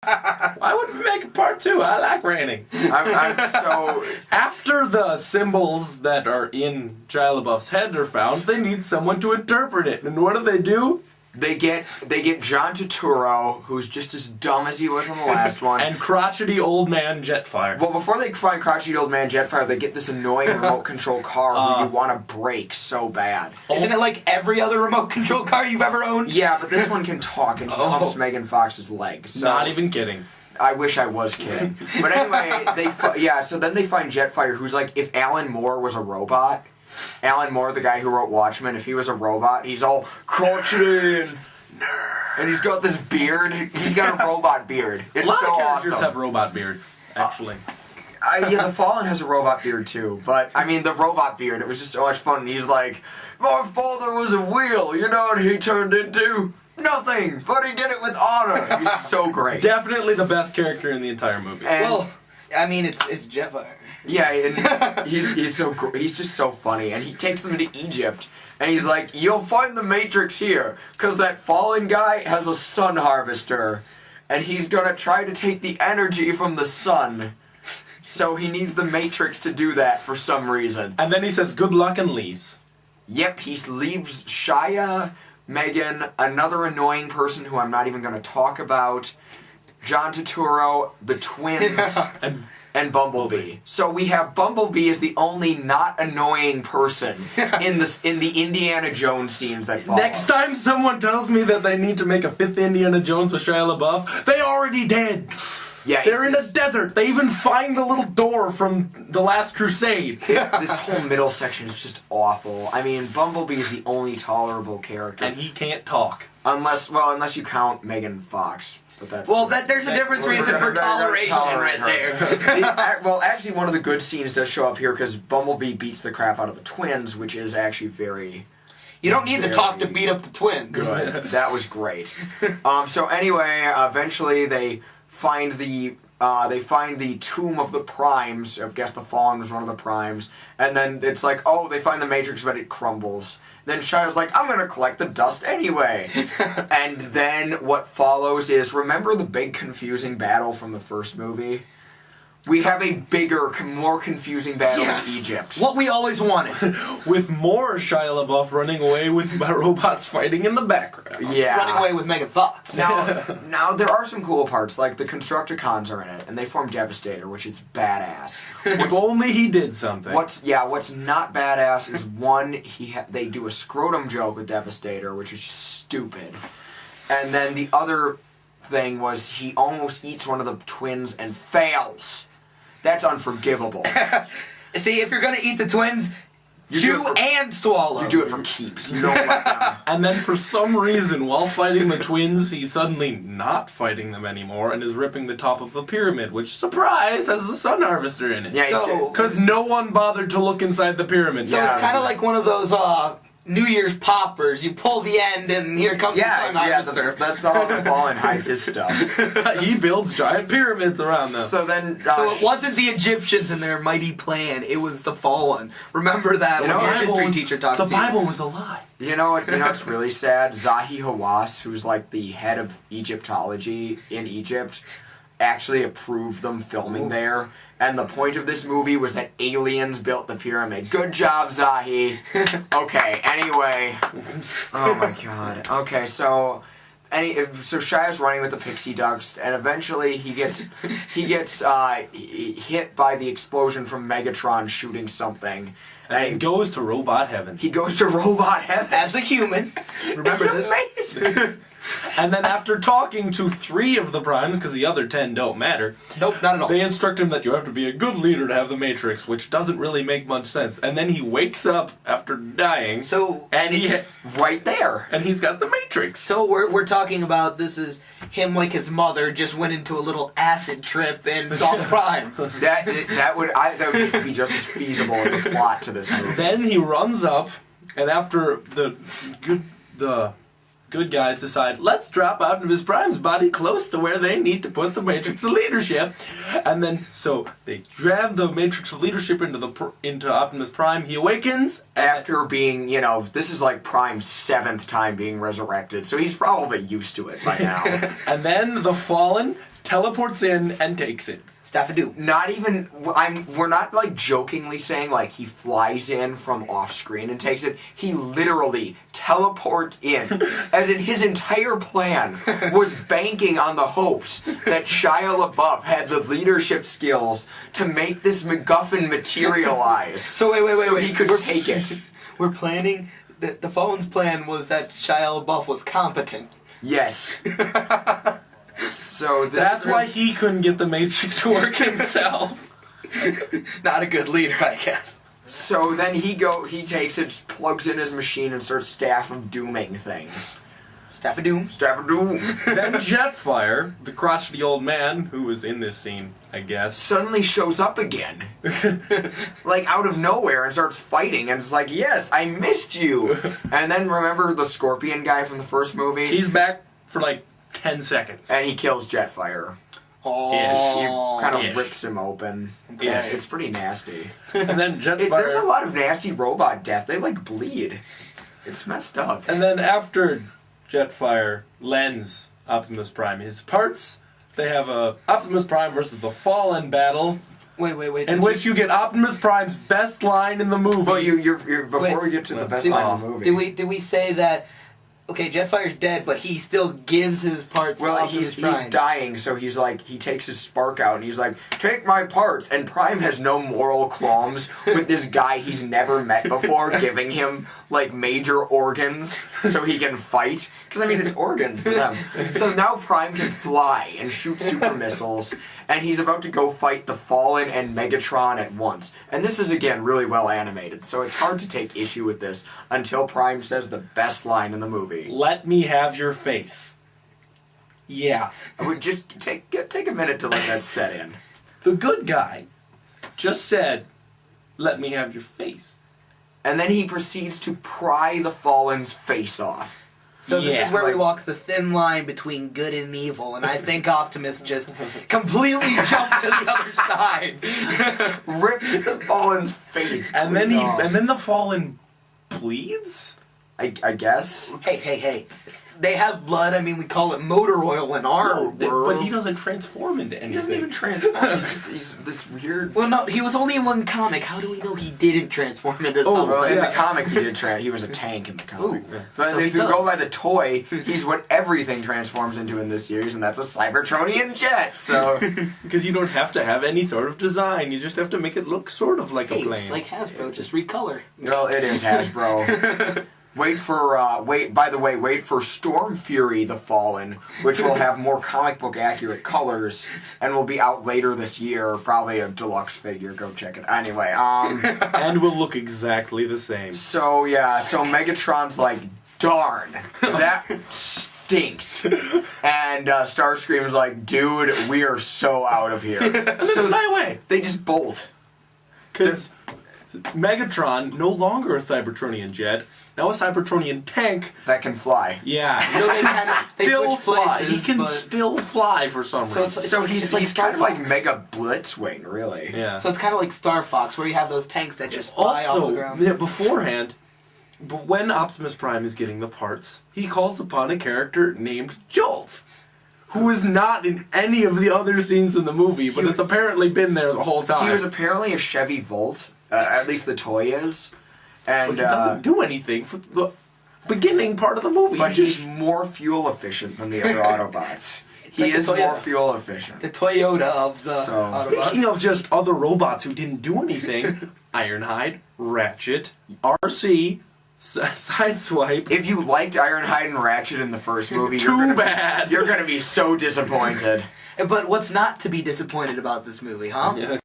Why wouldn't we make a part 2? I like raining. So after the symbols that are in Shia LaBeouf's head are found, they need someone to interpret it. And what do? They get John Turturro, who's just as dumb as he was on the last one. And crotchety old man Jetfire. Well, before they find crotchety old man Jetfire, they get this annoying remote control car who you want to break so bad. Isn't it like every other remote control car you've ever owned? Yeah, but this one can talk and humps Megan Fox's leg. So Not even kidding. I wish I was kidding. But anyway, so then they find Jetfire, who's like, if Alan Moore was a robot... Alan Moore, the guy who wrote Watchmen, if he was a robot, he's all crotchety and he's got this beard. He's got a robot beard. It's a lot so of characters awesome. have robot beards, actually. Yeah, the Fallen has a robot beard too, but I mean the robot beard. It was just so much fun. And he's like, my father was a wheel. You know what he turned into? Nothing, but he did it with honor. He's so great. Definitely the best character in the entire movie. And Well, I mean, it's Jetfire. yeah, and he's so he's just so funny, and he takes them to Egypt, and he's like, "You'll find the Matrix here, cause that fallen guy has a sun harvester, and he's gonna try to take the energy from the sun, so he needs the Matrix to do that for some reason." And then he says good luck and leaves. Yep, he leaves Shia, Megan, another annoying person who I'm not even gonna talk about, John Turturro, the twins. And Bumblebee. So we have Bumblebee as the only not annoying person in the Indiana Jones scenes that follow. Next time someone tells me that they need to make a 5th Indiana Jones with Shia LaBeouf, they already did. Yeah, They're in a desert. They even find the little door from The Last Crusade. This whole middle section is just awful. I mean, Bumblebee is the only tolerable character. And he can't talk. Unless you count Megan Fox. But that's There's a different reason for toleration right there. Well, actually, one of the good scenes does show up here because Bumblebee beats the crap out of the twins, which is actually very... You don't need to talk to beat up the twins. Good. That was great. So anyway, eventually they find the tomb of the Primes. I guess the Fallen was one of the Primes. And then it's like, oh, they find the Matrix, but it crumbles. Then Shia's like, I'm gonna collect the dust anyway. And then what follows is, remember the big confusing battle from the first movie? We have a bigger, more confusing battle in Egypt. What we always wanted. With more Shia LaBeouf running away with robots fighting in the background. Yeah. Running away with Megan Fox. Now there are some cool parts, like the Constructicons are in it, and they form Devastator, which is badass. If only he did something. What's not badass is one, they do a scrotum joke with Devastator, which is just stupid. And then the other thing was he almost eats one of the twins and fails. That's unforgivable. See, if you're gonna eat the twins, chew and swallow. You do it for keeps. You don't let them. And then for some reason, while fighting the twins, he's suddenly not fighting them anymore and is ripping the top of the pyramid, which, surprise, has the sun harvester in it. Yeah, because no one bothered to look inside the pyramid. So it's kind of like one of those New Year's poppers. You pull the end, and here comes the sun harvester. That's how the Fallen hides his stuff. He builds giant pyramids around them. So then, so it wasn't the Egyptians and their mighty plan; it was the Fallen. Remember that when your history teacher talks to you. The Bible was a lie. You know what's really sad? Zahi Hawass, who's like the head of Egyptology in Egypt, actually approved them filming there. And the point of this movie was that aliens built the pyramid. Good job, Zahi. Okay, anyway. Oh my god. Okay, so Shia's running with the pixie dust, and eventually he gets hit by the explosion from Megatron shooting something. And he goes to robot heaven. He goes to robot heaven. As a human. Remember this? Amazing. And then after talking to 3 of the Primes, because the other 10 don't matter, nope, not at all. They instruct him that you have to be a good leader to have the Matrix, which doesn't really make much sense. And then he wakes up after dying. And he's right there. And he's got the Matrix. So we're talking about this is him like his mother just went into a little acid trip and saw the Primes. That would be just as feasible as the plot to this movie. Then he runs up, and after the good guys decide, let's drop out of his Prime's body close to where they need to put the Matrix of Leadership. And then, so they grab the Matrix of Leadership into Optimus Prime. He awakens. After being, this is like Prime's 7th time being resurrected, so he's probably used to it by now. And then the Fallen teleports in and takes it. Staffadoo. Not even. We're not like jokingly saying like he flies in from off screen and takes it. He literally teleports in, as in his entire plan was banking on the hopes that Shia LaBeouf had the leadership skills to make this MacGuffin materialize. So wait. So he could take it. We're planning. The Fallen's plan was that Shia LaBeouf was competent. Yes. So That's why he couldn't get the Matrix to work himself. Not a good leader, I guess. So then he takes it, plugs in his machine, and starts staff of dooming things. Staffadoom. Staff of doom. Then Jetfire, the crotchety old man who was in this scene, I guess, Suddenly shows up again. Like out of nowhere and starts fighting, and it's like, yes, I missed you. And then remember the Scorpion guy from the first movie? he's back for like 10 seconds. And he kills Jetfire. He Oh. kind of Ish. rips him open. Okay. It's pretty nasty. And then There's a Jetfire. lot of nasty robot death. They like bleed. It's messed up. And then after Jetfire lends Optimus Prime his parts, they have a Optimus Prime versus the Fallen battle, Wait. in which you get Optimus Prime's best line in the movie. Well, you're before Wait. we get to the best Did- line in the movie. Did we say that? Okay, Jetfire's dead, but he still gives his parts to Well, Optimus he's Prime. dying, so he's like, he takes his spark out and he's like, take my parts. And Prime has no moral qualms with this guy he's never met before giving him like major organs so he can fight. Because I mean, it's organ for them. So now Prime can fly and shoot super missiles, and he's about to go fight the Fallen and Megatron at once. And this is again really well animated, so it's hard to take issue with this until Prime says the best line in the movie. Let me have your face. Yeah. I would just take a minute to let that set in. The good guy just said, let me have your face. And then he proceeds to pry the Fallen's face off. So this Yeah, is where we like- walk the thin line between good and evil, and I think Optimus just completely jumped to the other side. Rips the Fallen's face. And then clean off. and then the Fallen bleeds? I guess. Hey. They have blood. I mean, we call it motor oil in our world. But he doesn't transform into anything. He doesn't even transform. He's this weird. Well, no, he was only in one comic. How do we know he didn't transform into something? Well, in yeah. the comic he did he was a tank in the comic. Ooh. But So if he you go does. by the toy, he's what everything transforms into in this series, and that's a Cybertronian jet. So Because you don't have to have any sort of design. You just have to make it look sort of like Hey, a plane. it's like Hasbro, just recolor. well, it is Hasbro. Wait for Storm Fury the Fallen, which will have more comic book accurate colors and will be out later this year, probably a deluxe figure. Go check it. Anyway, And will look exactly the same. so Megatron's like, darn, that stinks. And Starscream's like, dude, we are so out of here. So fly away. They just bolt. Because Megatron, no longer a Cybertronian jet, now a Cybertronian tank. That can fly. Yeah. So they Still switch fly. places, He can but- still fly for some So reason. it's So like- he's it's like kind of Star like Fox. Mega Blitzwing, really. Yeah. So it's kind of like Star Fox, where you have those tanks that just fly off the Also, ground. beforehand, but when Optimus Prime is getting the parts, he calls upon a character named Jolt, who is not in any of the other scenes in the movie, but has apparently been there the whole time. He was apparently a Chevy Volt, at least the toy is. And but he doesn't do anything for the beginning part of the movie. but He he's just- more fuel efficient than the other Autobots. He like a is Toyota. more fuel efficient. The Toyota of the So- Autobots. Speaking of just other robots who didn't do anything, Ironhide, Ratchet, RC, Sideswipe. If you liked Ironhide and Ratchet in the first movie, Too bad. You're gonna be so disappointed. But what's not to be disappointed about this movie, huh? Yeah,